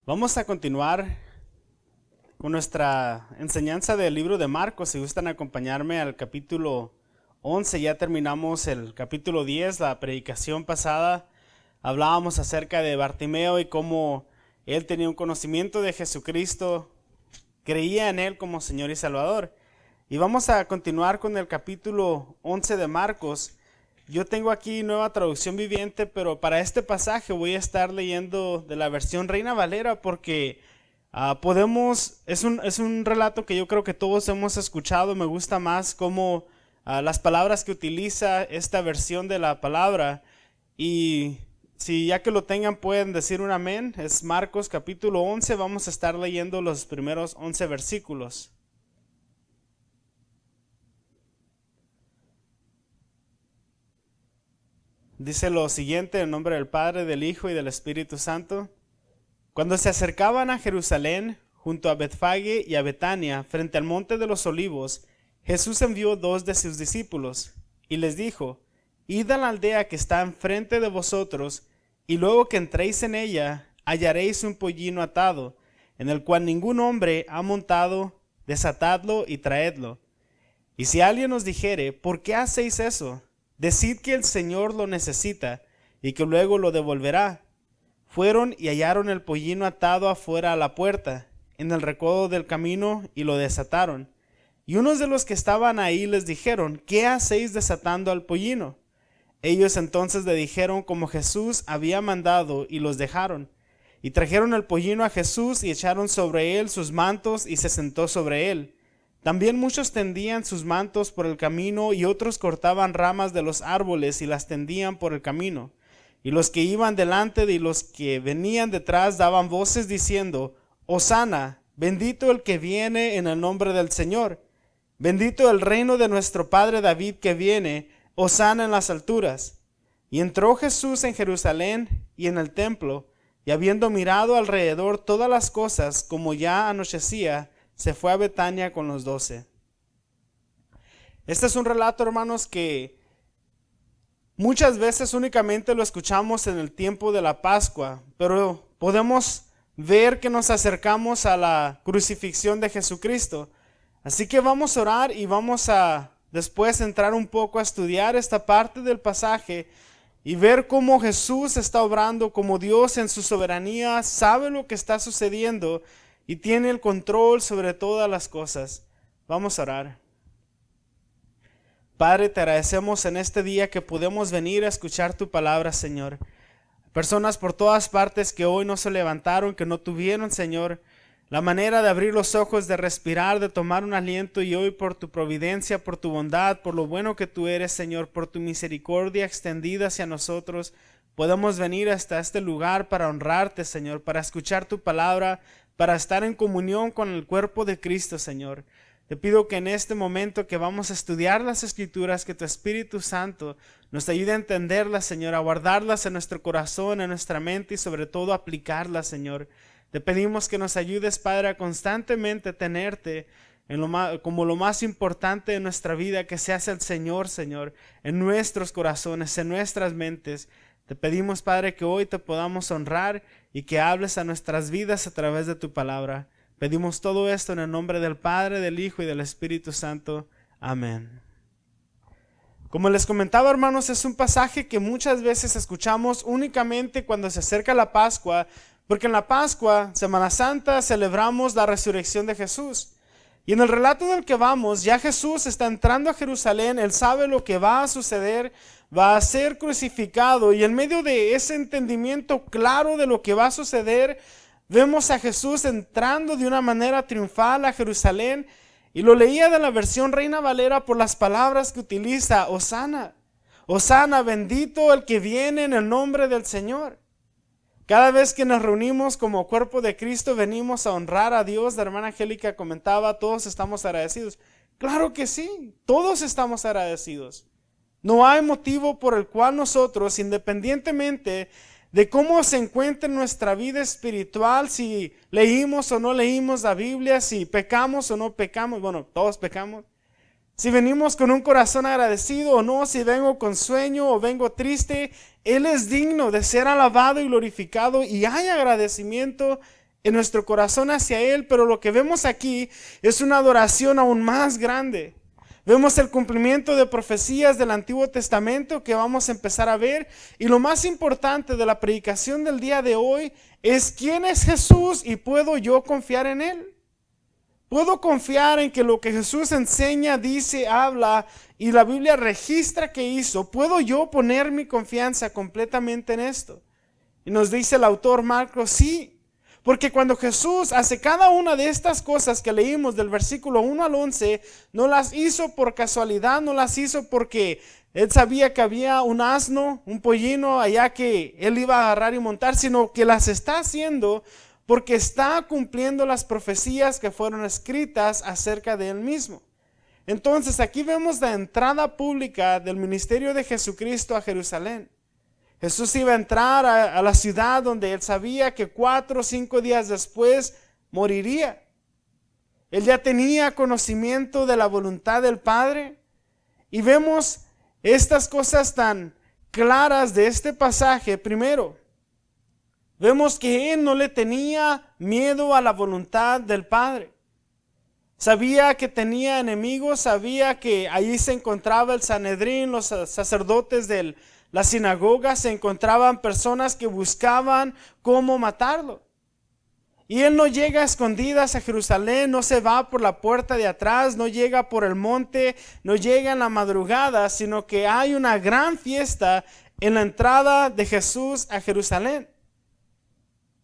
Vamos a continuar con nuestra enseñanza del libro de Marcos. Si gustan acompañarme al capítulo 11, ya terminamos el capítulo 10, la predicación pasada. Hablábamos acerca de Bartimeo y cómo él tenía un conocimiento de Jesucristo, creía en él como Señor y Salvador. Y vamos a continuar con el capítulo 11 de Marcos. Yo tengo aquí Nueva Traducción Viviente, pero para este pasaje voy a estar leyendo de la versión Reina Valera porque es un relato que yo creo que todos hemos escuchado. Me gusta más cómo las palabras que utiliza esta versión de la palabra. Y si ya que lo tengan pueden decir un amén. Es Marcos capítulo 11, vamos a estar leyendo los primeros 11 versículos. Dice lo siguiente en nombre del Padre, del Hijo y del Espíritu Santo. Cuando se acercaban a Jerusalén, junto a Betfage y a Betania, frente al monte de los olivos, Jesús envió 2 de sus discípulos, y les dijo: Id a la aldea que está enfrente de vosotros, y luego que entréis en ella, hallaréis un pollino atado, en el cual ningún hombre ha montado, desatadlo y traedlo. Y si alguien os dijere: ¿por qué hacéis eso? Decid que el Señor lo necesita, y que luego lo devolverá. Fueron y hallaron el pollino atado afuera a la puerta, en el recodo del camino, y lo desataron. Y unos de los que estaban ahí les dijeron: ¿qué hacéis desatando al pollino? Ellos entonces le dijeron como Jesús había mandado, y los dejaron. Y trajeron el pollino a Jesús, y echaron sobre él sus mantos, y se sentó sobre él. También muchos tendían sus mantos por el camino, y otros cortaban ramas de los árboles y las tendían por el camino. Y los que iban delante y los que venían detrás daban voces diciendo: Hosana, bendito el que viene en el nombre del Señor. Bendito el reino de nuestro padre David que viene, Hosana en las alturas. Y entró Jesús en Jerusalén y en el templo, y habiendo mirado alrededor todas las cosas, como ya anochecía, se fue a Betania con los 12. Este es un relato, hermanos, que muchas veces únicamente lo escuchamos en el tiempo de la Pascua, pero podemos ver que nos acercamos a la crucifixión de Jesucristo. Así que vamos a orar y vamos a después entrar un poco a estudiar esta parte del pasaje y ver cómo Jesús está obrando, como Dios en su soberanía sabe lo que está sucediendo y tiene el control sobre todas las cosas. Vamos a orar. Padre, te agradecemos en este día que podemos venir a escuchar tu palabra, Señor. Personas por todas partes que hoy no se levantaron, que no tuvieron, Señor, la manera de abrir los ojos, de respirar, de tomar un aliento, y hoy por tu providencia, por tu bondad, por lo bueno que tú eres, Señor, por tu misericordia extendida hacia nosotros, podemos venir hasta este lugar para honrarte, Señor, para escuchar tu palabra, para estar en comunión con el cuerpo de Cristo, Señor. Te pido que en este momento que vamos a estudiar las Escrituras, que tu Espíritu Santo nos ayude a entenderlas, Señor, a guardarlas en nuestro corazón, en nuestra mente y sobre todo a aplicarlas, Señor. Te pedimos que nos ayudes, Padre, a constantemente tenerte como lo más importante de nuestra vida, que seas el Señor, Señor, en nuestros corazones, en nuestras mentes. Te pedimos, Padre, que hoy te podamos honrar y que hables a nuestras vidas a través de tu palabra. Pedimos todo esto en el nombre del Padre, del Hijo y del Espíritu Santo. Amén. Como les comentaba, hermanos, es un pasaje que muchas veces escuchamos únicamente cuando se acerca la Pascua, porque en la Pascua, Semana Santa, celebramos la resurrección de Jesús. Y en el relato del que vamos, ya Jesús está entrando a Jerusalén, Él sabe lo que va a suceder, va a ser crucificado, y en medio de ese entendimiento claro de lo que va a suceder, vemos a Jesús entrando de una manera triunfal a Jerusalén, y lo leía de la versión Reina Valera por las palabras que utiliza: Hosana, Hosana, bendito el que viene en el nombre del Señor. Cada vez que nos reunimos como cuerpo de Cristo, venimos a honrar a Dios. La hermana Angélica comentaba: todos estamos agradecidos. Claro que sí, todos estamos agradecidos. No hay motivo por el cual nosotros, independientemente de cómo se encuentra nuestra vida espiritual, si leímos o no leímos la Biblia, si pecamos o no pecamos, bueno, todos pecamos, si venimos con un corazón agradecido o no, si vengo con sueño o vengo triste, Él es digno de ser alabado y glorificado, y hay agradecimiento en nuestro corazón hacia Él, pero lo que vemos aquí es una adoración aún más grande. Vemos el cumplimiento de profecías del Antiguo Testamento que vamos a empezar a ver. Y lo más importante de la predicación del día de hoy es quién es Jesús y puedo yo confiar en Él. Puedo confiar en que lo que Jesús enseña, dice, habla y la Biblia registra que hizo. ¿Puedo yo poner mi confianza completamente en esto? Y nos dice el autor Marcos, sí. Porque cuando Jesús hace cada una de estas cosas que leímos del versículo 1 al 11, no las hizo por casualidad, no las hizo porque Él sabía que había un asno, un pollino allá que Él iba a agarrar y montar, sino que las está haciendo porque está cumpliendo las profecías que fueron escritas acerca de Él mismo. Entonces aquí vemos la entrada pública del ministerio de Jesucristo a Jerusalén. Jesús iba a entrar a la ciudad donde Él sabía que 4 o 5 días después moriría. Él ya tenía conocimiento de la voluntad del Padre. Y vemos estas cosas tan claras de este pasaje. Primero, vemos que Él no le tenía miedo a la voluntad del Padre. Sabía que tenía enemigos, sabía que allí se encontraba el Sanedrín, los sacerdotes de la sinagoga, se encontraban personas que buscaban cómo matarlo. Y Él no llega a escondidas a Jerusalén, no se va por la puerta de atrás, no llega por el monte, no llega en la madrugada, sino que hay una gran fiesta en la entrada de Jesús a Jerusalén.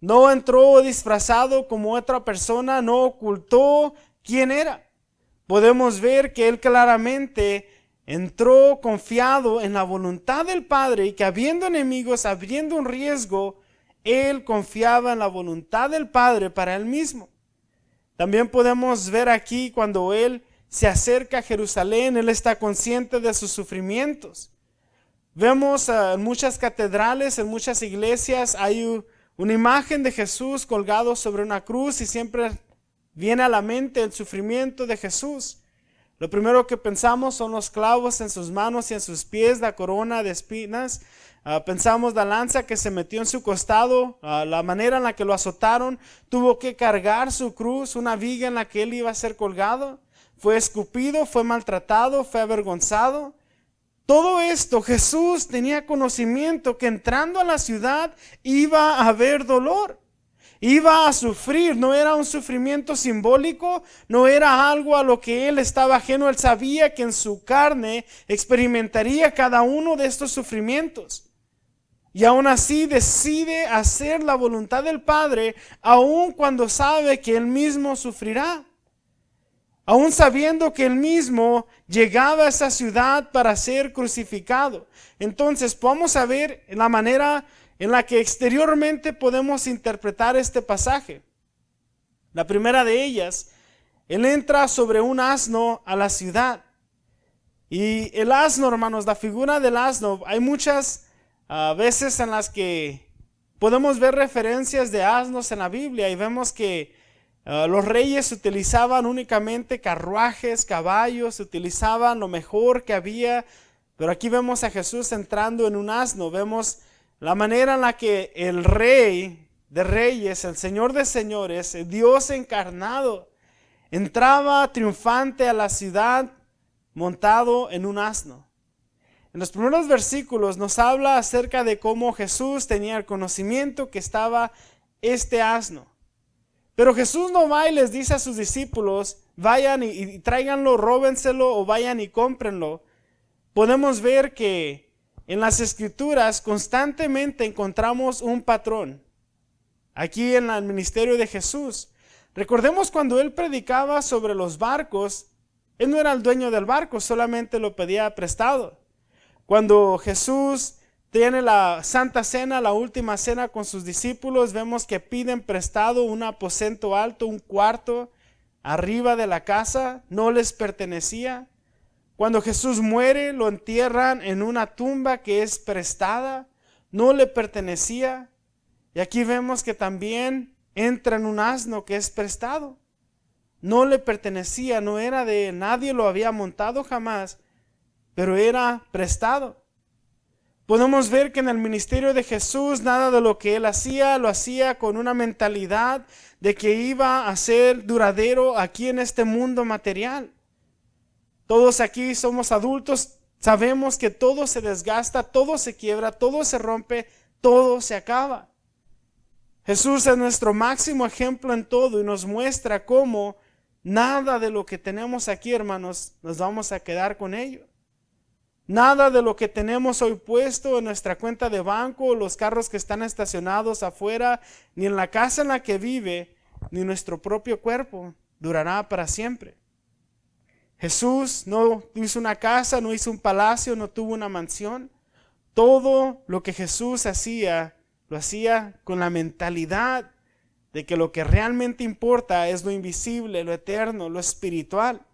No entró disfrazado como otra persona, no ocultó quién era. Podemos ver que Él claramente entró confiado en la voluntad del Padre y que habiendo enemigos, habiendo un riesgo, Él confiaba en la voluntad del Padre para Él mismo. También podemos ver aquí cuando Él se acerca a Jerusalén, Él está consciente de sus sufrimientos. Vemos en muchas catedrales, en muchas iglesias, hay una imagen de Jesús colgado sobre una cruz y siempre viene a la mente el sufrimiento de Jesús. Lo primero que pensamos son los clavos en sus manos y en sus pies, la corona de espinas. Pensamos la lanza que se metió en su costado, la manera en la que lo azotaron. Tuvo que cargar su cruz, una viga en la que Él iba a ser colgado. Fue escupido, fue maltratado, fue avergonzado. Todo esto Jesús tenía conocimiento que entrando a la ciudad iba a haber dolor. Iba a sufrir, no era un sufrimiento simbólico, no era algo a lo que Él estaba ajeno. Él sabía que en su carne experimentaría cada uno de estos sufrimientos. Y aún así decide hacer la voluntad del Padre, aun cuando sabe que Él mismo sufrirá. Aún sabiendo que Él mismo llegaba a esa ciudad para ser crucificado. Entonces vamos a ver la manera en la que exteriormente podemos interpretar este pasaje. La primera de ellas, Él entra sobre un asno a la ciudad. Y el asno, hermanos, la figura del asno, hay muchas veces en las que podemos ver referencias de asnos en la Biblia y vemos que los reyes utilizaban únicamente carruajes, caballos, utilizaban lo mejor que había, pero aquí vemos a Jesús entrando en un asno. Vemos la manera en la que el Rey de Reyes, el Señor de Señores, el Dios encarnado, entraba triunfante a la ciudad montado en un asno. En los primeros versículos nos habla acerca de cómo Jesús tenía el conocimiento que estaba este asno. Pero Jesús no va y les dice a sus discípulos, vayan y tráiganlo, róbenselo o vayan y cómprenlo. Podemos ver que en las Escrituras constantemente encontramos un patrón. Aquí en el ministerio de Jesús. Recordemos cuando Él predicaba sobre los barcos, Él no era el dueño del barco, solamente lo pedía prestado. Cuando Jesús tiene la Santa Cena, la última cena con sus discípulos, vemos que piden prestado un aposento alto, un cuarto arriba de la casa, no les pertenecía. Cuando Jesús muere, lo entierran en una tumba que es prestada, no le pertenecía. Y aquí vemos que también entra en un asno que es prestado. No le pertenecía, no era de él, nadie lo había montado jamás, pero era prestado. Podemos ver que en el ministerio de Jesús nada de lo que él hacía lo hacía con una mentalidad de que iba a ser duradero aquí en este mundo material. Todos aquí somos adultos, sabemos que todo se desgasta, todo se quiebra, todo se rompe, todo se acaba. Jesús es nuestro máximo ejemplo en todo y nos muestra cómo nada de lo que tenemos aquí, hermanos, nos vamos a quedar con ello. Nada de lo que tenemos hoy puesto en nuestra cuenta de banco, los carros que están estacionados afuera, ni en la casa en la que vive, ni nuestro propio cuerpo durará para siempre. Jesús no hizo una casa, no hizo un palacio, no tuvo una mansión. Todo lo que Jesús hacía, lo hacía con la mentalidad de que lo que realmente importa es lo invisible, lo eterno, lo espiritual.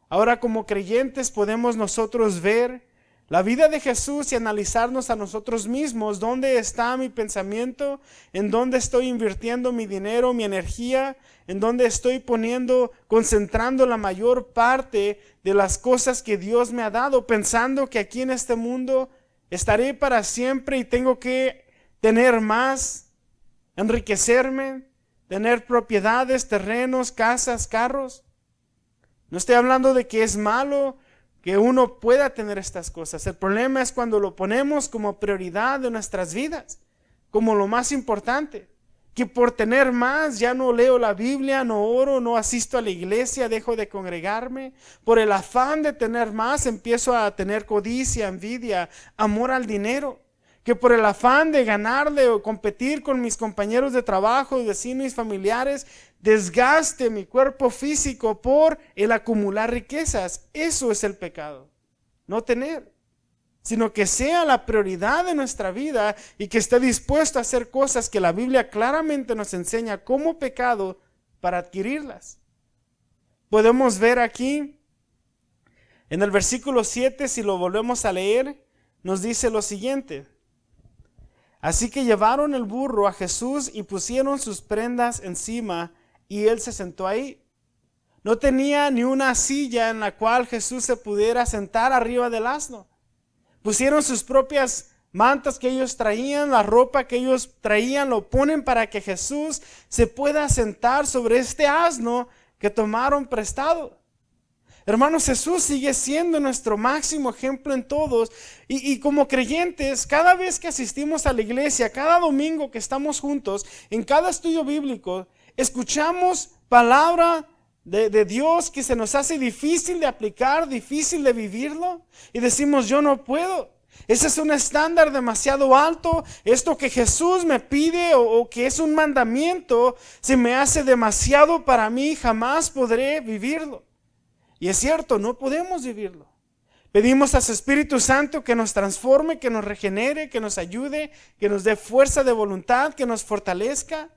Ahora, como creyentes podemos nosotros ver la vida de Jesús y analizarnos a nosotros mismos. ¿Dónde está mi pensamiento? ¿En dónde estoy invirtiendo mi dinero, mi energía? ¿En dónde estoy concentrando la mayor parte de las cosas que Dios me ha dado? Pensando que aquí en este mundo estaré para siempre y tengo que tener más, enriquecerme, tener propiedades, terrenos, casas, carros. No estoy hablando de que es malo que uno pueda tener estas cosas. El problema es cuando lo ponemos como prioridad de nuestras vidas, como lo más importante. Que por tener más ya no leo la Biblia, no oro, no asisto a la iglesia, dejo de congregarme. Por el afán de tener más empiezo a tener codicia, envidia, amor al dinero. Que por el afán de ganarle o competir con mis compañeros de trabajo, vecinos y familiares, desgaste mi cuerpo físico por el acumular riquezas. Eso es el pecado, no tener, sino que sea la prioridad de nuestra vida y que esté dispuesto a hacer cosas que la Biblia claramente nos enseña como pecado para adquirirlas. Podemos ver aquí en el versículo 7, si lo volvemos a leer, nos dice lo siguiente: así que llevaron el burro a Jesús y pusieron sus prendas encima y él se sentó ahí. No tenía ni una silla en la cual Jesús se pudiera sentar arriba del asno. Pusieron sus propias mantas que ellos traían, la ropa que ellos traían, lo ponen para que Jesús se pueda sentar sobre este asno que tomaron prestado. Hermanos, Jesús sigue siendo nuestro máximo ejemplo en todos y como creyentes, cada vez que asistimos a la iglesia, cada domingo que estamos juntos, en cada estudio bíblico, escuchamos palabra de Dios que se nos hace difícil de aplicar, difícil de vivirlo y decimos yo no puedo. Ese es un estándar demasiado alto. Esto que Jesús me pide o que es un mandamiento se me hace demasiado para mí, jamás podré vivirlo. Y es cierto, no podemos vivirlo. Pedimos a su Espíritu Santo que nos transforme, que nos regenere, que nos ayude, que nos dé fuerza de voluntad, que nos fortalezca.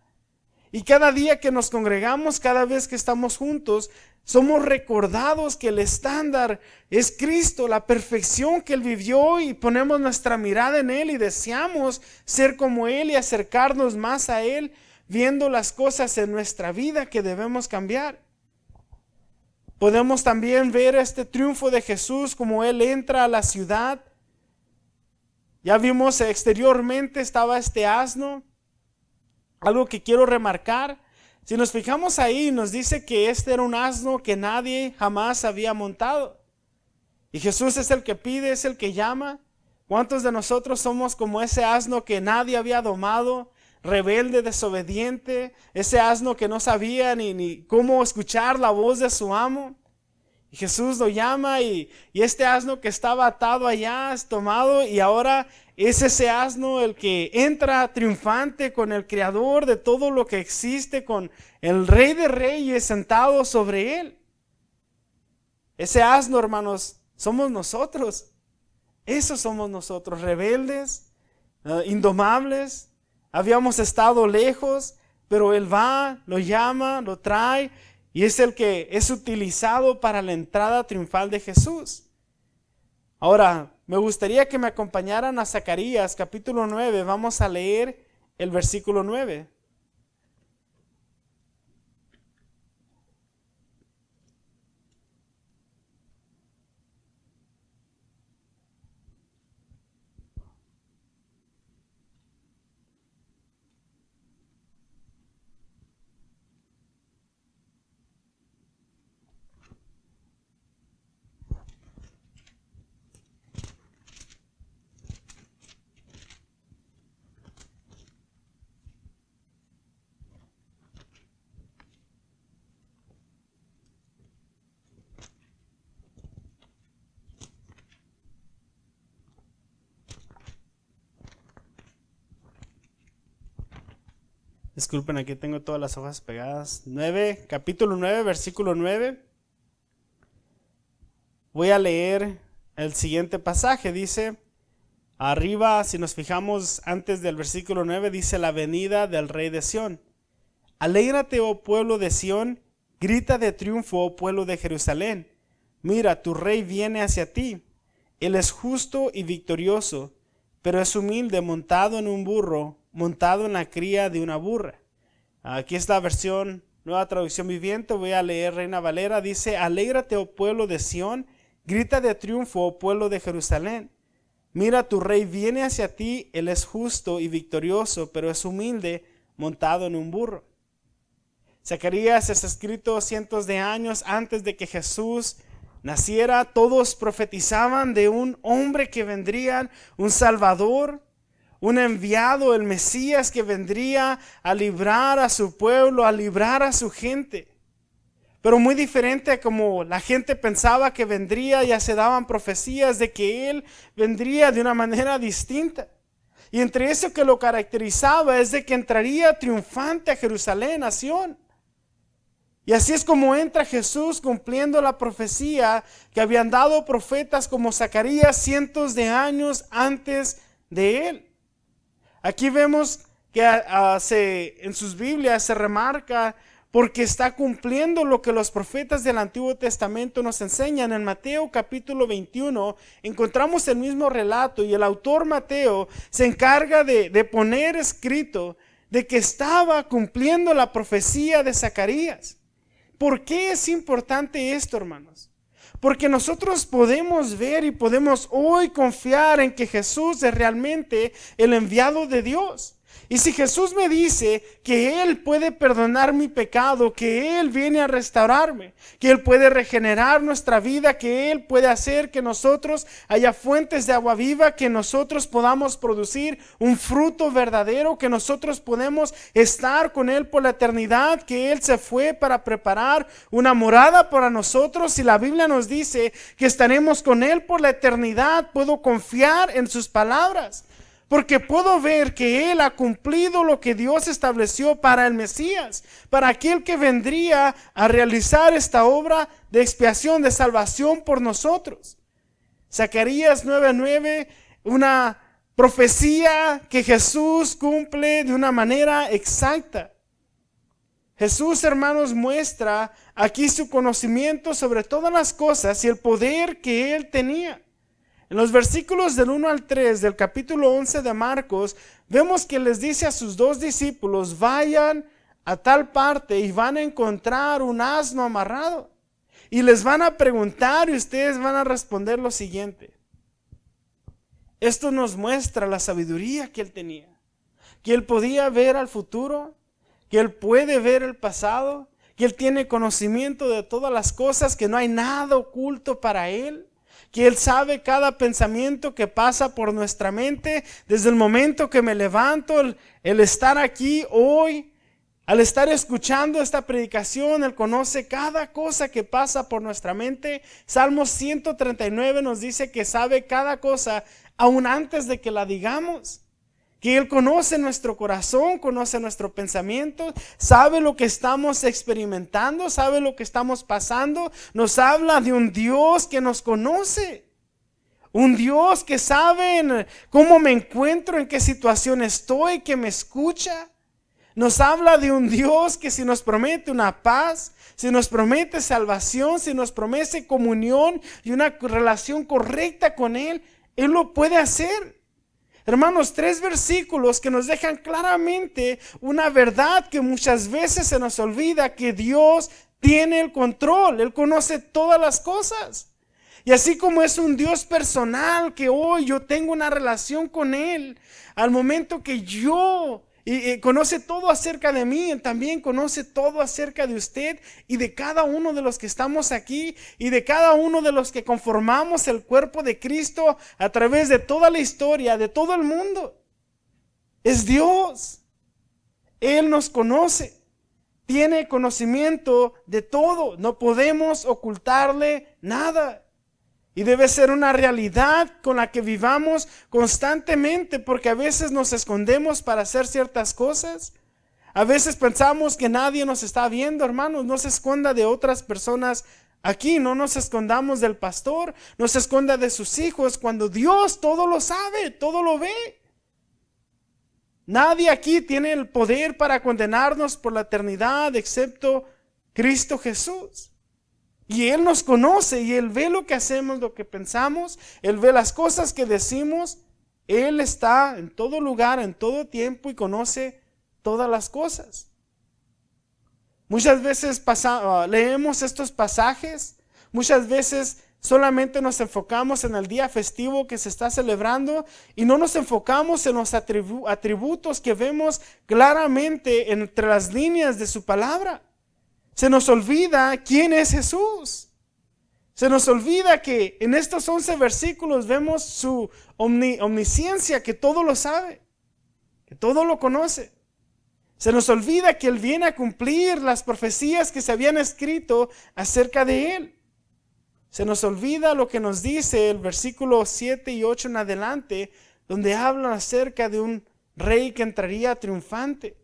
Y cada día que nos congregamos, cada vez que estamos juntos, somos recordados que el estándar es Cristo, la perfección que Él vivió, y ponemos nuestra mirada en Él y deseamos ser como Él y acercarnos más a Él, viendo las cosas en nuestra vida que debemos cambiar. Podemos también ver este triunfo de Jesús como Él entra a la ciudad. Ya vimos exteriormente estaba este asno. Algo que quiero remarcar, si nos fijamos ahí, nos dice que este era un asno que nadie jamás había montado. Y Jesús es el que pide, es el que llama. ¿Cuántos de nosotros somos como ese asno que nadie había domado? Rebelde, desobediente, ese asno que no sabía ni cómo escuchar la voz de su amo. Y Jesús lo llama y este asno que estaba atado allá es tomado y ahora es ese asno el que entra triunfante con el creador de todo lo que existe, con el Rey de Reyes sentado sobre él. Ese asno, hermanos, somos nosotros. Esos somos nosotros, rebeldes, indomables. Habíamos estado lejos, pero Él va, lo llama, lo trae y es el que es utilizado para la entrada triunfal de Jesús. Ahora, me gustaría que me acompañaran a Zacarías capítulo 9. Vamos a leer el versículo 9. Disculpen, aquí tengo todas las hojas pegadas. Capítulo 9, versículo 9. Voy a leer el siguiente pasaje. Dice, arriba, si nos fijamos antes del versículo 9, dice la venida del rey de Sión. Alégrate, oh pueblo de Sión, grita de triunfo, oh pueblo de Jerusalén. Mira, tu rey viene hacia ti. Él es justo y victorioso, pero es humilde, montado en un burro, montado en la cría de una burra. Aquí está la versión, Nueva Traducción Viviente. Voy a leer Reina Valera. Dice, alégrate, oh pueblo de Sión, grita de triunfo, oh pueblo de Jerusalén. Mira, tu rey viene hacia ti, él es justo y victorioso, pero es humilde, montado en un burro. Zacarías es escrito cientos de años antes de que Jesús naciera. Todos profetizaban de un hombre que vendría, un Salvador, un enviado, el Mesías que vendría a librar a su pueblo, a librar a su gente. Pero muy diferente a como la gente pensaba que vendría, ya se daban profecías de que Él vendría de una manera distinta. Y entre eso que lo caracterizaba es de que entraría triunfante a Jerusalén, a Sión. Y así es como entra Jesús cumpliendo la profecía que habían dado profetas como Zacarías cientos de años antes de Él. Aquí vemos que en sus Biblias se remarca porque está cumpliendo lo que los profetas del Antiguo Testamento nos enseñan. En Mateo capítulo 21 encontramos el mismo relato y el autor Mateo se encarga de poner escrito de que estaba cumpliendo la profecía de Zacarías. ¿Por qué es importante esto, hermanos? Porque nosotros podemos ver y podemos hoy confiar en que Jesús es realmente el enviado de Dios. Y si Jesús me dice que Él puede perdonar mi pecado, que Él viene a restaurarme, que Él puede regenerar nuestra vida, que Él puede hacer que nosotros haya fuentes de agua viva, que nosotros podamos producir un fruto verdadero, que nosotros podemos estar con Él por la eternidad, que Él se fue para preparar una morada para nosotros y la Biblia nos dice que estaremos con Él por la eternidad, puedo confiar en sus palabras. Porque puedo ver que Él ha cumplido lo que Dios estableció para el Mesías, para aquel que vendría a realizar esta obra de expiación, de salvación por nosotros. Zacarías 9:9, una profecía que Jesús cumple de una manera exacta. Jesús, hermanos, muestra aquí su conocimiento sobre todas las cosas y el poder que Él tenía. En los versículos del 1 al 3 del capítulo 11 de Marcos, vemos que les dice a sus dos discípulos, vayan a tal parte y van a encontrar un asno amarrado. Y les van a preguntar y ustedes van a responder lo siguiente. Esto nos muestra la sabiduría que Él tenía, que Él podía ver al futuro, que Él puede ver el pasado, que Él tiene conocimiento de todas las cosas, que no hay nada oculto para Él. Que Él sabe cada pensamiento que pasa por nuestra mente desde el momento que me levanto, el estar aquí hoy, al estar escuchando esta predicación, Él conoce cada cosa que pasa por nuestra mente. Salmos 139 nos dice que sabe cada cosa aún antes de que la digamos. Que Él conoce nuestro corazón, conoce nuestro pensamiento, sabe lo que estamos experimentando, sabe lo que estamos pasando. Nos habla de un Dios que nos conoce, un Dios que sabe cómo me encuentro, en qué situación estoy, que me escucha. Nos habla de un Dios que si nos promete una paz, si nos promete salvación, si nos promete comunión y una relación correcta con Él, Él lo puede hacer. Hermanos, 3 versículos que nos dejan claramente una verdad que muchas veces se nos olvida, que Dios tiene el control, Él conoce todas las cosas. Y así como es un Dios personal, que hoy yo tengo una relación con Él, al momento que yo conoce todo acerca de mí, Él también conoce todo acerca de usted y de cada uno de los que estamos aquí y de cada uno de los que conformamos el cuerpo de Cristo a través de toda la historia, de todo el mundo. Es Dios. Él nos conoce, tiene conocimiento de todo, no podemos ocultarle nada. Y debe ser una realidad con la que vivamos constantemente, porque a veces nos escondemos para hacer ciertas cosas. A veces pensamos que nadie nos está viendo, hermanos. No se esconda de otras personas aquí. No nos escondamos del pastor. No se esconda de sus hijos. Cuando Dios todo lo sabe, todo lo ve. Nadie aquí tiene el poder para condenarnos por la eternidad excepto Cristo Jesús. Y Él nos conoce y Él ve lo que hacemos, lo que pensamos. Él ve las cosas que decimos. Él está en todo lugar, en todo tiempo y conoce todas las cosas. Muchas veces leemos estos pasajes, muchas veces solamente nos enfocamos en el día festivo que se está celebrando y no nos enfocamos en los atributos que vemos claramente entre las líneas de su palabra. Se nos olvida quién es Jesús. Se nos olvida que en estos 11 versículos vemos su omnisciencia, que todo lo sabe, que todo lo conoce. Se nos olvida que Él viene a cumplir las profecías que se habían escrito acerca de Él. Se nos olvida lo que nos dice el versículo 7 y 8 en adelante, donde hablan acerca de un rey que entraría triunfante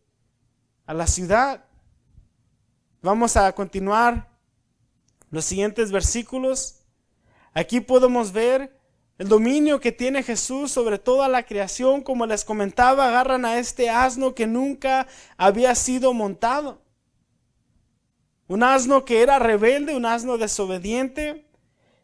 a la ciudad. Vamos a continuar los siguientes versículos. Aquí podemos ver el dominio que tiene Jesús sobre toda la creación. Como les comentaba, agarran a este asno que nunca había sido montado. Un asno que era rebelde, un asno desobediente.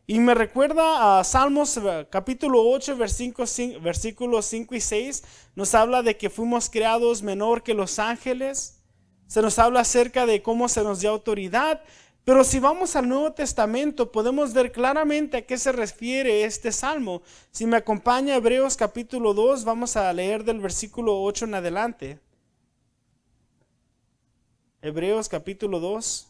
Y me recuerda a Salmos capítulo 8, versículos 5 y 6. Nos habla de que fuimos creados menor que los ángeles. Se nos habla acerca de cómo se nos dio autoridad. Pero si vamos al Nuevo Testamento, podemos ver claramente a qué se refiere este salmo. Si me acompaña Hebreos capítulo 2, vamos a leer del versículo 8 en adelante. Hebreos capítulo 2.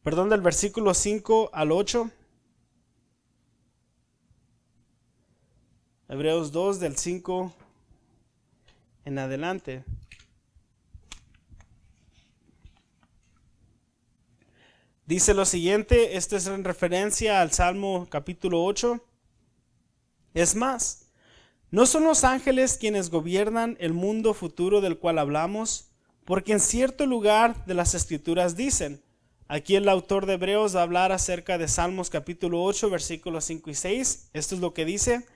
Perdón, del versículo 5 al 8. Hebreos 2 del 5 en adelante. Dice lo siguiente, esto es en referencia al Salmo capítulo 8. Es más, ¿no son los ángeles quienes gobiernan el mundo futuro del cual hablamos? Porque en cierto lugar de las Escrituras dicen, aquí el autor de Hebreos va a hablar acerca de Salmos capítulo 8, versículos 5 y 6. Esto es lo que dice.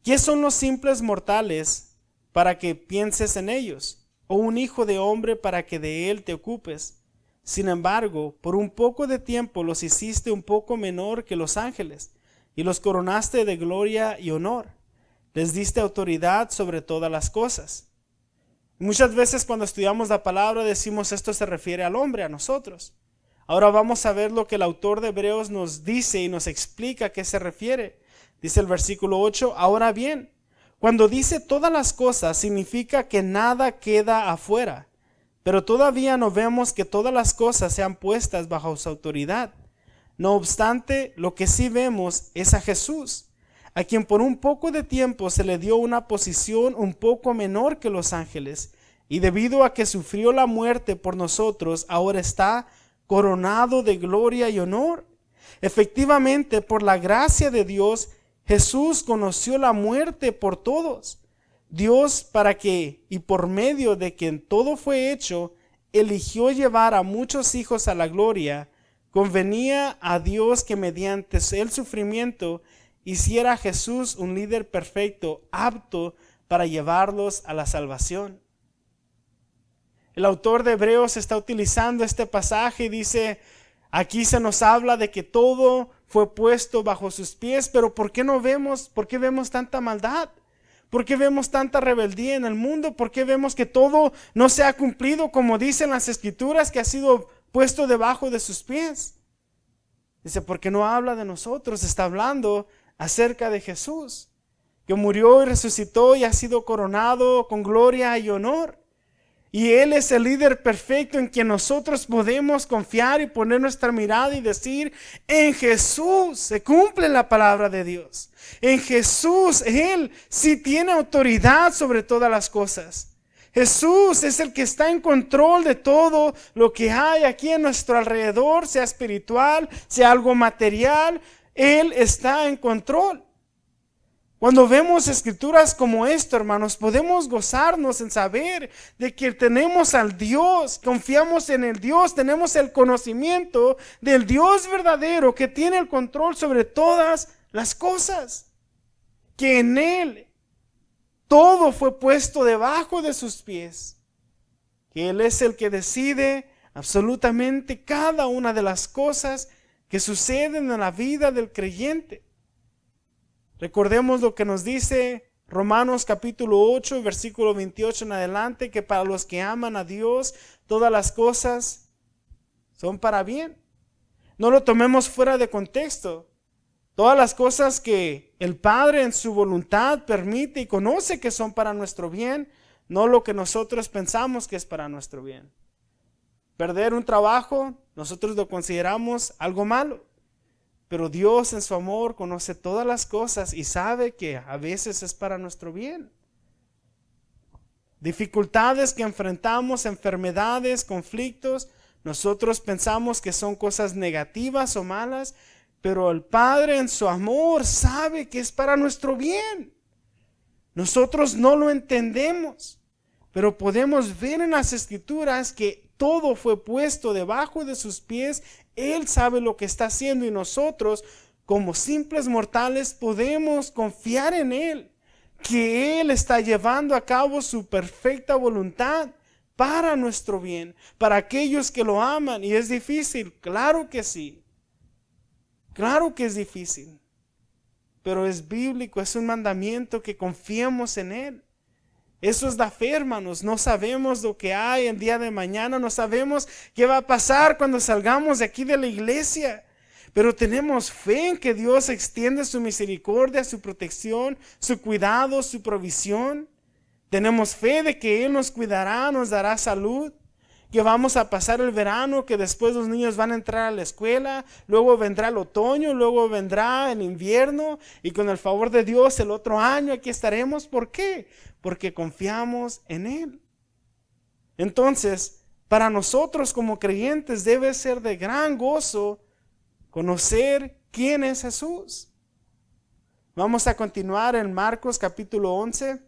¿Qué son los simples mortales para que pienses en ellos? ¿O un hijo de hombre para que de él te ocupes? Sin embargo, por un poco de tiempo los hiciste un poco menor que los ángeles, y los coronaste de gloria y honor. Les diste autoridad sobre todas las cosas. Muchas veces cuando estudiamos la palabra decimos esto se refiere al hombre, a nosotros. Ahora vamos a ver lo que el autor de Hebreos nos dice y nos explica a qué se refiere. Dice el versículo 8, ahora bien, cuando dice todas las cosas significa que nada queda afuera, pero todavía no vemos que todas las cosas sean puestas bajo su autoridad. No obstante, lo que sí vemos es a Jesús, a quien por un poco de tiempo se le dio una posición un poco menor que los ángeles, y debido a que sufrió la muerte por nosotros, ahora está coronado de gloria y honor. Efectivamente, por la gracia de Dios, Jesús conoció la muerte por todos. Dios, para que, y por medio de quien todo fue hecho, eligió llevar a muchos hijos a la gloria. Convenía a Dios que mediante el sufrimiento hiciera a Jesús un líder perfecto, apto para llevarlos a la salvación. El autor de Hebreos está utilizando este pasaje y dice, aquí se nos habla de que todo fue puesto bajo sus pies, pero ¿por qué vemos tanta maldad? ¿Por qué vemos tanta rebeldía en el mundo? ¿Por qué vemos que todo no se ha cumplido como dicen las Escrituras, que ha sido puesto debajo de sus pies? Dice, porque no habla de nosotros, está hablando acerca de Jesús, que murió y resucitó y ha sido coronado con gloria y honor. Y Él es el líder perfecto en quien nosotros podemos confiar y poner nuestra mirada y decir, en Jesús se cumple la palabra de Dios. En Jesús, Él sí tiene autoridad sobre todas las cosas. Jesús es el que está en control de todo lo que hay aquí en nuestro alrededor, sea espiritual, sea algo material. Él está en control. Cuando vemos escrituras como esto, hermanos, podemos gozarnos en saber de que tenemos al Dios, confiamos en el Dios, tenemos el conocimiento del Dios verdadero que tiene el control sobre todas las cosas, que en Él todo fue puesto debajo de sus pies, que Él es el que decide absolutamente cada una de las cosas que suceden en la vida del creyente. Recordemos lo que nos dice Romanos capítulo 8, versículo 28 en adelante, que para los que aman a Dios, todas las cosas son para bien. No lo tomemos fuera de contexto. Todas las cosas que el Padre en su voluntad permite y conoce que son para nuestro bien, no lo que nosotros pensamos que es para nuestro bien. Perder un trabajo, nosotros lo consideramos algo malo. Pero Dios en su amor conoce todas las cosas y sabe que a veces es para nuestro bien. Dificultades que enfrentamos, enfermedades, conflictos, nosotros pensamos que son cosas negativas o malas, pero el Padre en su amor sabe que es para nuestro bien. Nosotros no lo entendemos, pero podemos ver en las Escrituras que todo fue puesto debajo de sus pies. Él sabe lo que está haciendo y nosotros, como simples mortales, podemos confiar en Él, que Él está llevando a cabo su perfecta voluntad para nuestro bien, para aquellos que lo aman. Y es difícil, claro que sí, claro que es difícil, pero es bíblico, es un mandamiento que confiemos en Él. Eso es la fe, hermanos. No sabemos lo que hay el día de mañana, no sabemos qué va a pasar cuando salgamos de aquí de la iglesia, pero tenemos fe en que Dios extiende su misericordia, su protección, su cuidado, su provisión. Tenemos fe de que Él nos cuidará, nos dará salud, que vamos a pasar el verano, que después los niños van a entrar a la escuela, luego vendrá el otoño, luego vendrá el invierno y con el favor de Dios el otro año aquí estaremos. ¿Por qué? Porque confiamos en Él. Entonces, para nosotros como creyentes debe ser de gran gozo conocer quién es Jesús. Vamos a continuar en Marcos capítulo 11.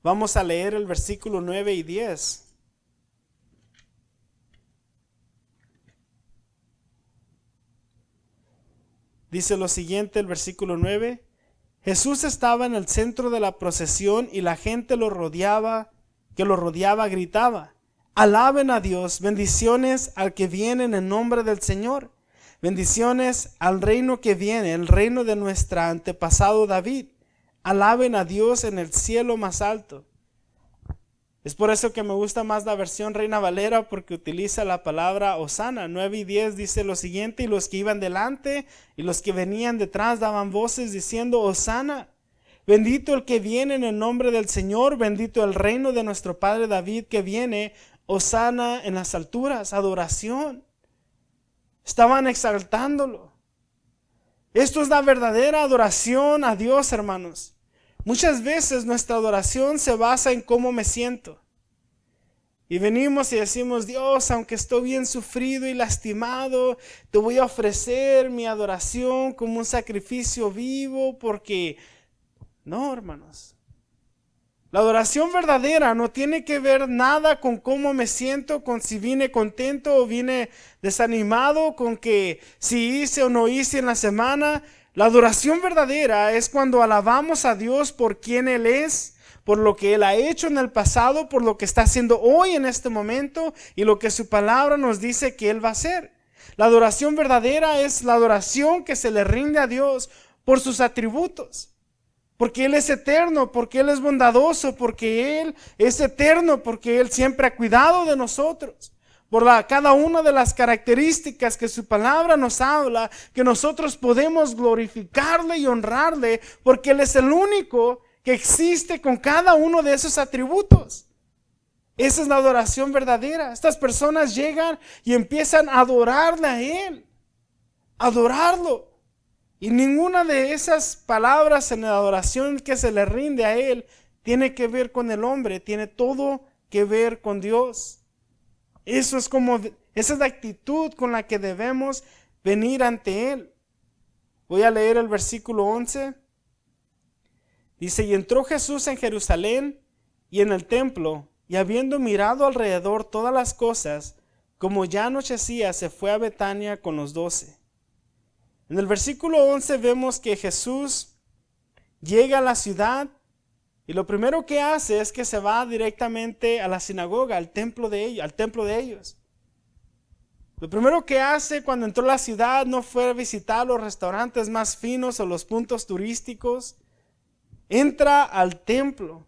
Vamos a leer el versículo 9 y 10. Dice lo siguiente el versículo 9. Jesús estaba en el centro de la procesión y la gente que lo rodeaba gritaba: alaben a Dios, bendiciones al que viene en el nombre del Señor, bendiciones al reino que viene, el reino de nuestro antepasado David. Alaben a Dios en el cielo más alto. Es por eso que me gusta más la versión Reina Valera, porque utiliza la palabra Hosana. 9 y 10 dice lo siguiente: y los que iban delante y los que venían detrás daban voces diciendo: Hosana, bendito el que viene en el nombre del Señor, bendito el reino de nuestro padre David que viene, Hosana en las alturas. Adoración. Estaban exaltándolo. Esto es la verdadera adoración a Dios, hermanos. Muchas veces nuestra adoración se basa en cómo me siento. Y venimos y decimos: Dios, aunque estoy bien sufrido y lastimado, te voy a ofrecer mi adoración como un sacrificio vivo, porque... No, hermanos. La adoración verdadera no tiene que ver nada con cómo me siento, con si vine contento o vine desanimado, con que si hice o no hice en la semana. La adoración verdadera es cuando alabamos a Dios por quien Él es, por lo que Él ha hecho en el pasado, por lo que está haciendo hoy en este momento y lo que su palabra nos dice que Él va a hacer. La adoración verdadera es la adoración que se le rinde a Dios por sus atributos. Porque Él es eterno, porque Él es bondadoso, porque Él es eterno, porque Él siempre ha cuidado de nosotros. Por cada una de las características que su palabra nos habla, que nosotros podemos glorificarle y honrarle, porque Él es el único que existe con cada uno de esos atributos. Esa es la adoración verdadera. Estas personas llegan y empiezan a adorarle a Él, adorarlo. Y ninguna de esas palabras en la adoración que se le rinde a Él tiene que ver con el hombre, tiene todo que ver con Dios. Esa es la actitud con la que debemos venir ante Él. Voy a leer el versículo 11. Dice, y entró Jesús en Jerusalén y en el templo, y habiendo mirado alrededor todas las cosas, como ya anochecía, se fue a Betania con los 12. En el versículo 11 vemos que Jesús llega a la ciudad y lo primero que hace es que se va directamente a la sinagoga, al templo de ellos. Lo primero que hace cuando entró a la ciudad no fue visitar los restaurantes más finos o los puntos turísticos. Entra al templo,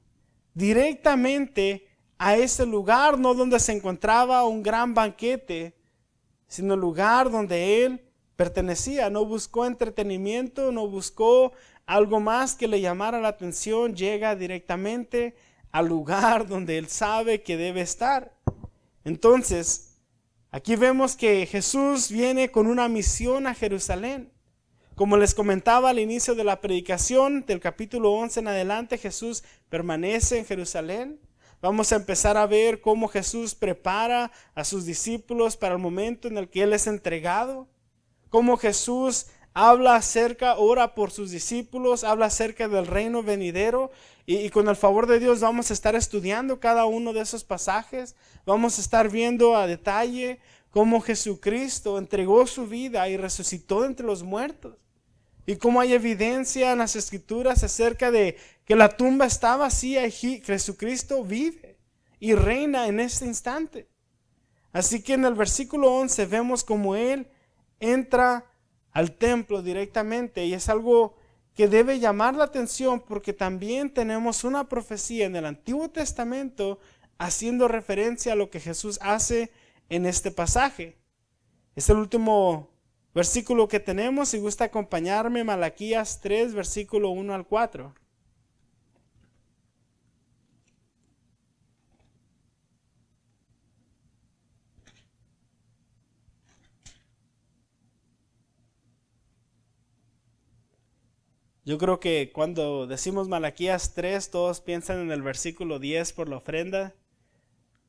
directamente a ese lugar, no donde se encontraba un gran banquete, sino el lugar donde Él pertenecía. No buscó entretenimiento, no buscó algo más que le llamara la atención. Llega directamente al lugar donde Él sabe que debe estar. Entonces, aquí vemos que Jesús viene con una misión a Jerusalén. Como les comentaba al inicio de la predicación, del capítulo 11 en adelante, Jesús permanece en Jerusalén. Vamos a empezar a ver cómo Jesús prepara a sus discípulos para el momento en el que Él es entregado. Cómo Jesús ora por sus discípulos, habla acerca del reino venidero. Y con el favor de Dios vamos a estar estudiando cada uno de esos pasajes. Vamos a estar viendo a detalle cómo Jesucristo entregó su vida y resucitó de entre los muertos. Y cómo hay evidencia en las Escrituras acerca de que la tumba está vacía y Jesucristo vive y reina en este instante. Así que en el versículo 11 vemos cómo Él entra al templo directamente, y es algo que debe llamar la atención porque también tenemos una profecía en el Antiguo Testamento haciendo referencia a lo que Jesús hace en este pasaje. Es el último versículo que tenemos. Si gusta acompañarme, Malaquías 3, versículo 1 al 4. Yo creo que cuando decimos Malaquías 3, todos piensan en el versículo 10 por la ofrenda.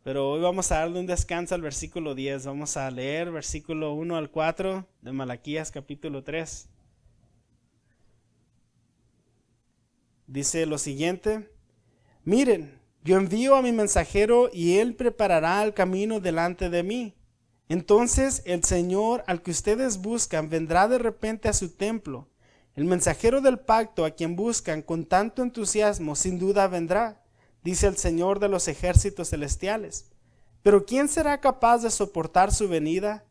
Pero hoy vamos a darle un descanso al versículo 10. Vamos a leer versículo 1 al 4 de Malaquías capítulo 3. Dice lo siguiente: miren, yo envío a mi mensajero y él preparará el camino delante de mí. Entonces el Señor al que ustedes buscan vendrá de repente a su templo. El mensajero del pacto a quien buscan con tanto entusiasmo sin duda vendrá, dice el Señor de los ejércitos celestiales. Pero ¿quién será capaz de soportar su venida?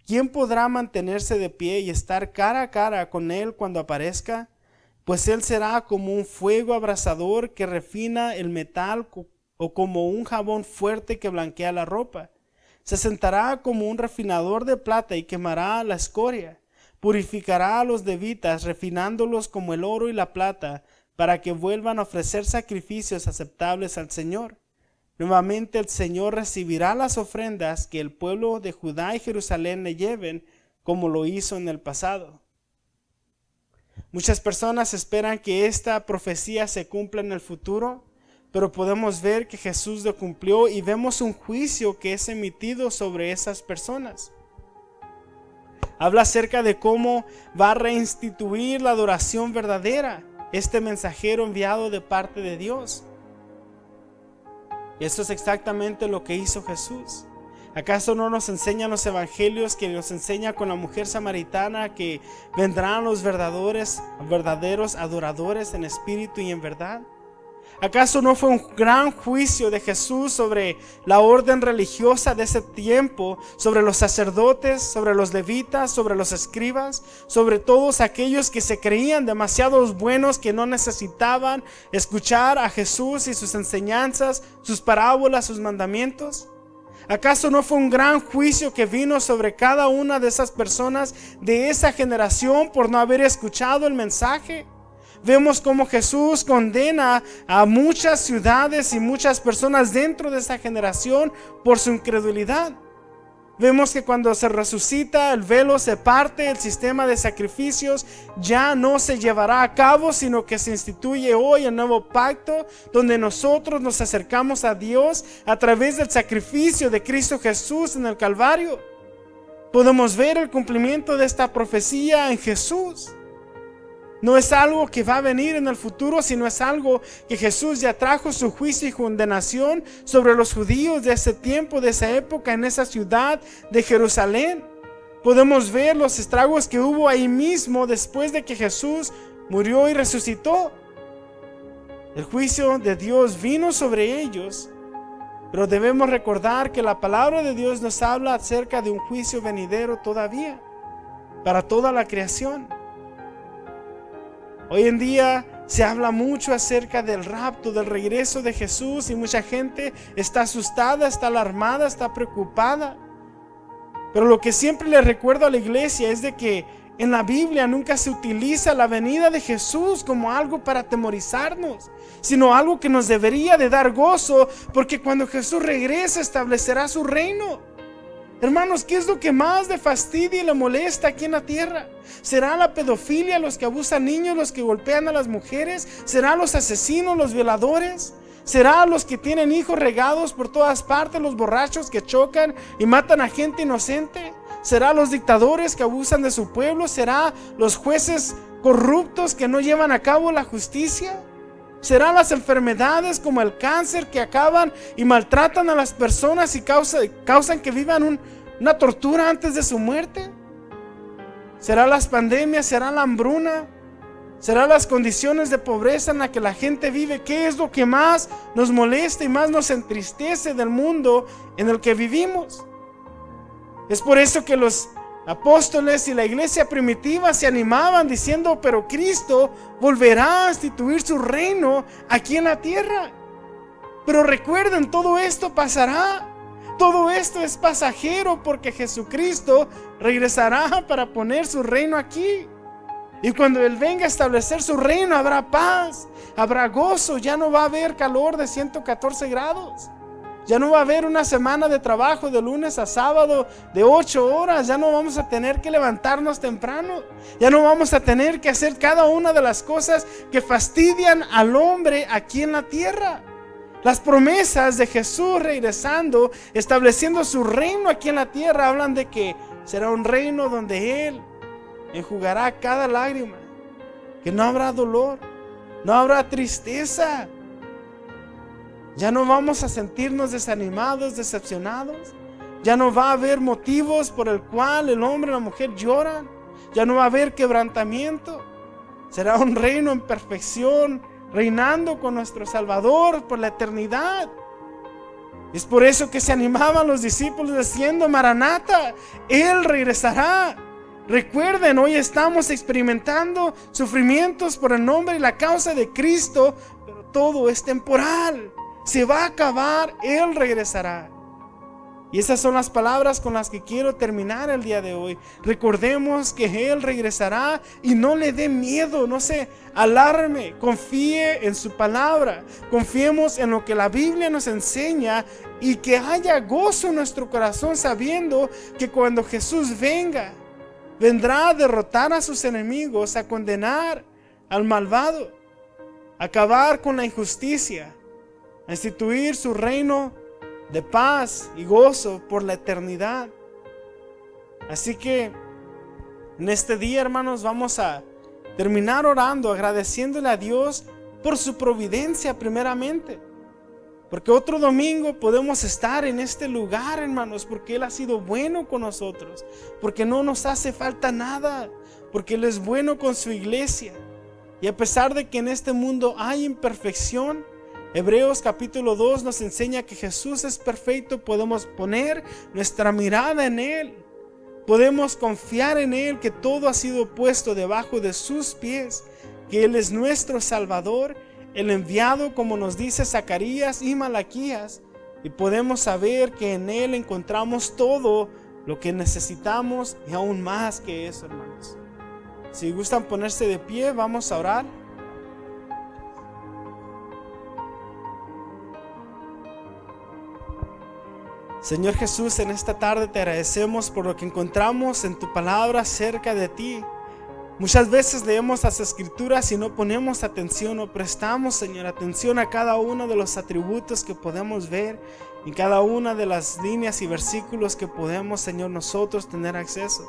¿Quién podrá mantenerse de pie y estar cara a cara con él cuando aparezca? Pues él será como un fuego abrasador que refina el metal o como un jabón fuerte que blanquea la ropa. Se sentará como un refinador de plata y quemará la escoria. Purificará a los levitas, refinándolos como el oro y la plata, para que vuelvan a ofrecer sacrificios aceptables al Señor. Nuevamente el Señor recibirá las ofrendas que el pueblo de Judá y Jerusalén le lleven, como lo hizo en el pasado. Muchas personas esperan que esta profecía se cumpla en el futuro, pero podemos ver que Jesús lo cumplió y vemos un juicio que es emitido sobre esas personas. Habla acerca de cómo va a reinstituir la adoración verdadera este mensajero enviado de parte de Dios. Y eso es exactamente lo que hizo Jesús. ¿Acaso no nos enseñan los evangelios, que nos enseña con la mujer samaritana, que vendrán los verdaderos adoradores en espíritu y en verdad? ¿Acaso no fue un gran juicio de Jesús sobre la orden religiosa de ese tiempo, sobre los sacerdotes, sobre los levitas, sobre los escribas, sobre todos aquellos que se creían demasiados buenos, que no necesitaban escuchar a Jesús y sus enseñanzas, sus parábolas, sus mandamientos? ¿Acaso no fue un gran juicio que vino sobre cada una de esas personas de esa generación por no haber escuchado el mensaje? Vemos cómo Jesús condena a muchas ciudades y muchas personas dentro de esa generación por su incredulidad. Vemos que cuando se resucita, el velo se parte, el sistema de sacrificios ya no se llevará a cabo, sino que se instituye hoy el nuevo pacto, donde nosotros nos acercamos a Dios a través del sacrificio de Cristo Jesús en el Calvario. Podemos ver el cumplimiento de esta profecía en Jesús. No es algo que va a venir en el futuro, sino es algo que Jesús ya trajo su juicio y condenación sobre los judíos de ese tiempo, de esa época, en esa ciudad de Jerusalén. Podemos ver los estragos que hubo ahí mismo después de que Jesús murió y resucitó. El juicio de Dios vino sobre ellos, pero debemos recordar que la palabra de Dios nos habla acerca de un juicio venidero todavía, para toda la creación. Hoy en día se habla mucho acerca del rapto, del regreso de Jesús, y mucha gente está asustada, está alarmada, está preocupada. Pero lo que siempre le recuerdo a la iglesia es de que en la Biblia nunca se utiliza la venida de Jesús como algo para atemorizarnos, sino algo que nos debería de dar gozo, porque cuando Jesús regrese establecerá su reino. Hermanos, ¿qué es lo que más le fastidia y le molesta aquí en la tierra? ¿Será la pedofilia, los que abusan niños, los que golpean a las mujeres? ¿Será los asesinos, los violadores? ¿Será los que tienen hijos regados por todas partes, los borrachos que chocan y matan a gente inocente? ¿Será los dictadores que abusan de su pueblo? ¿Será los jueces corruptos que no llevan a cabo la justicia? ¿Serán las enfermedades como el cáncer que acaban y maltratan a las personas y causan que vivan una tortura antes de su muerte? ¿Serán las pandemias? ¿Será la hambruna? ¿Serán las condiciones de pobreza en las que la gente vive? ¿Qué es lo que más nos molesta y más nos entristece del mundo en el que vivimos? Es por eso que los apóstoles y la iglesia primitiva se animaban diciendo: pero Cristo volverá a instituir su reino aquí en la tierra. Pero recuerden, todo esto pasará. Todo esto es pasajero, porque Jesucristo regresará para poner su reino aquí. Y cuando Él venga a establecer su reino, habrá paz, habrá gozo. Ya no va a haber calor de 114 grados. Ya no va a haber una semana de trabajo de lunes a sábado de 8 horas. Ya no vamos a tener que levantarnos temprano. Ya no vamos a tener que hacer cada una de las cosas que fastidian al hombre aquí en la tierra. Las promesas de Jesús regresando, estableciendo su reino aquí en la tierra, hablan de que será un reino donde Él enjugará cada lágrima, que no habrá dolor, no habrá tristeza. Ya no vamos a sentirnos desanimados, decepcionados. Ya no va a haber motivos por el cual el hombre y la mujer lloran. Ya no va a haber quebrantamiento. Será un reino en perfección, reinando con nuestro Salvador por la eternidad. Es por eso que se animaban los discípulos diciendo: Maranata, Él regresará. Recuerden, hoy estamos experimentando sufrimientos por el nombre y la causa de Cristo, pero todo es temporal. Se va a acabar, Él regresará. Y esas son las palabras con las que quiero terminar el día de hoy. Recordemos que Él regresará y no le dé miedo, no se alarme, confíe en su palabra, confiemos en lo que la Biblia nos enseña y que haya gozo en nuestro corazón sabiendo que cuando Jesús venga, vendrá a derrotar a sus enemigos, a condenar al malvado, a acabar con la injusticia, a instituir su reino de paz y gozo por la eternidad. Así que en este día, hermanos, vamos a terminar orando, agradeciéndole a Dios por su providencia primeramente, porque otro domingo podemos estar en este lugar, hermanos, porque Él ha sido bueno con nosotros, porque no nos hace falta nada, porque Él es bueno con su iglesia. Y a pesar de que en este mundo hay imperfección, Hebreos capítulo 2 nos enseña que Jesús es perfecto. Podemos poner nuestra mirada en Él, podemos confiar en Él, que todo ha sido puesto debajo de sus pies, que Él es nuestro Salvador, el enviado, como nos dice Zacarías y Malaquías, y podemos saber que en Él encontramos todo lo que necesitamos y aún más que eso, hermanos. Si gustan ponerse de pie, vamos a orar. Señor Jesús, en esta tarde te agradecemos por lo que encontramos en tu palabra acerca de ti. Muchas veces leemos las escrituras y no ponemos atención o prestamos, Señor, atención a cada uno de los atributos que podemos ver y cada una de las líneas y versículos que podemos, Señor, nosotros tener acceso.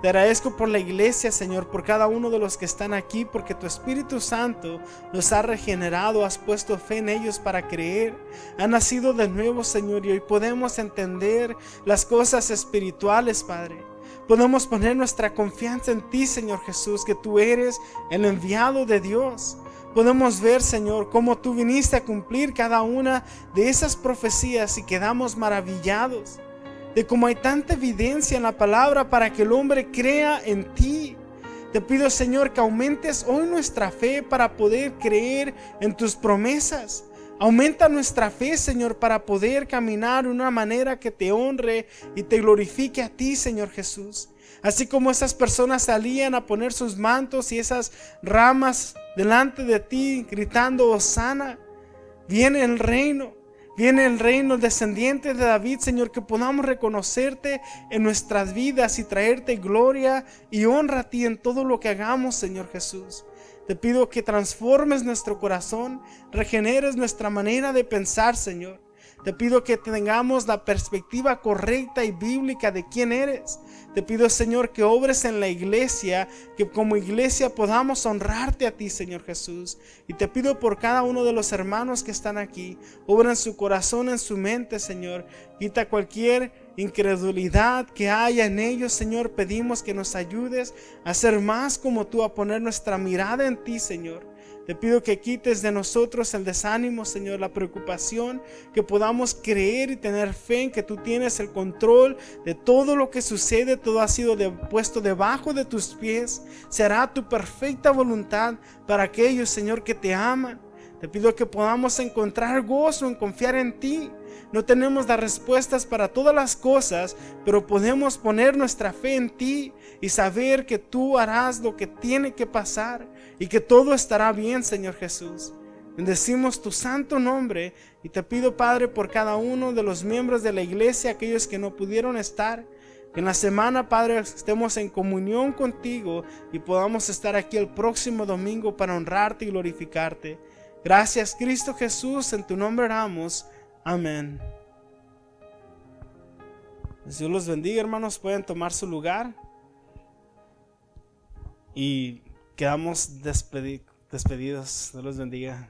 Te agradezco por la iglesia, Señor, por cada uno de los que están aquí, porque tu Espíritu Santo los ha regenerado, has puesto fe en ellos para creer, han nacido de nuevo, Señor, y hoy podemos entender las cosas espirituales, Padre. Podemos poner nuestra confianza en ti, Señor Jesús, que tú eres el enviado de Dios. Podemos ver, Señor, cómo tú viniste a cumplir cada una de esas profecías y quedamos maravillados de cómo hay tanta evidencia en la palabra para que el hombre crea en ti. Te pido, Señor, que aumentes hoy nuestra fe para poder creer en tus promesas. Aumenta nuestra fe, Señor, para poder caminar de una manera que te honre y te glorifique a ti, Señor Jesús. Así como esas personas salían a poner sus mantos y esas ramas delante de ti, gritando Hosana, viene el reino. Viene el reino descendiente de David, Señor, que podamos reconocerte en nuestras vidas y traerte gloria y honra a ti en todo lo que hagamos, Señor Jesús. Te pido que transformes nuestro corazón, regeneres nuestra manera de pensar, Señor. Te pido que tengamos la perspectiva correcta y bíblica de quién eres. Te pido, Señor, que obres en la iglesia, que como iglesia podamos honrarte a ti, Señor Jesús. Y te pido por cada uno de los hermanos que están aquí, obra en su corazón, en su mente, Señor. Quita cualquier incredulidad que haya en ellos, Señor. Pedimos que nos ayudes a ser más como tú, a poner nuestra mirada en ti, Señor. Te pido que quites de nosotros el desánimo, Señor, la preocupación, que podamos creer y tener fe en que tú tienes el control de todo lo que sucede. Todo ha sido puesto debajo de tus pies. Se hará tu perfecta voluntad para aquellos, Señor, que te aman. Te pido que podamos encontrar gozo en confiar en ti. No tenemos las respuestas para todas las cosas, pero podemos poner nuestra fe en ti y saber que tú harás lo que tiene que pasar y que todo estará bien, Señor Jesús. Bendecimos tu santo nombre y te pido, Padre, por cada uno de los miembros de la iglesia, aquellos que no pudieron estar, que en la semana, Padre, estemos en comunión contigo y podamos estar aquí el próximo domingo para honrarte y glorificarte. Gracias, Cristo Jesús, en tu nombre oramos. Amén. Dios los bendiga, hermanos. Pueden tomar su lugar y quedamos despedidos. Dios los bendiga.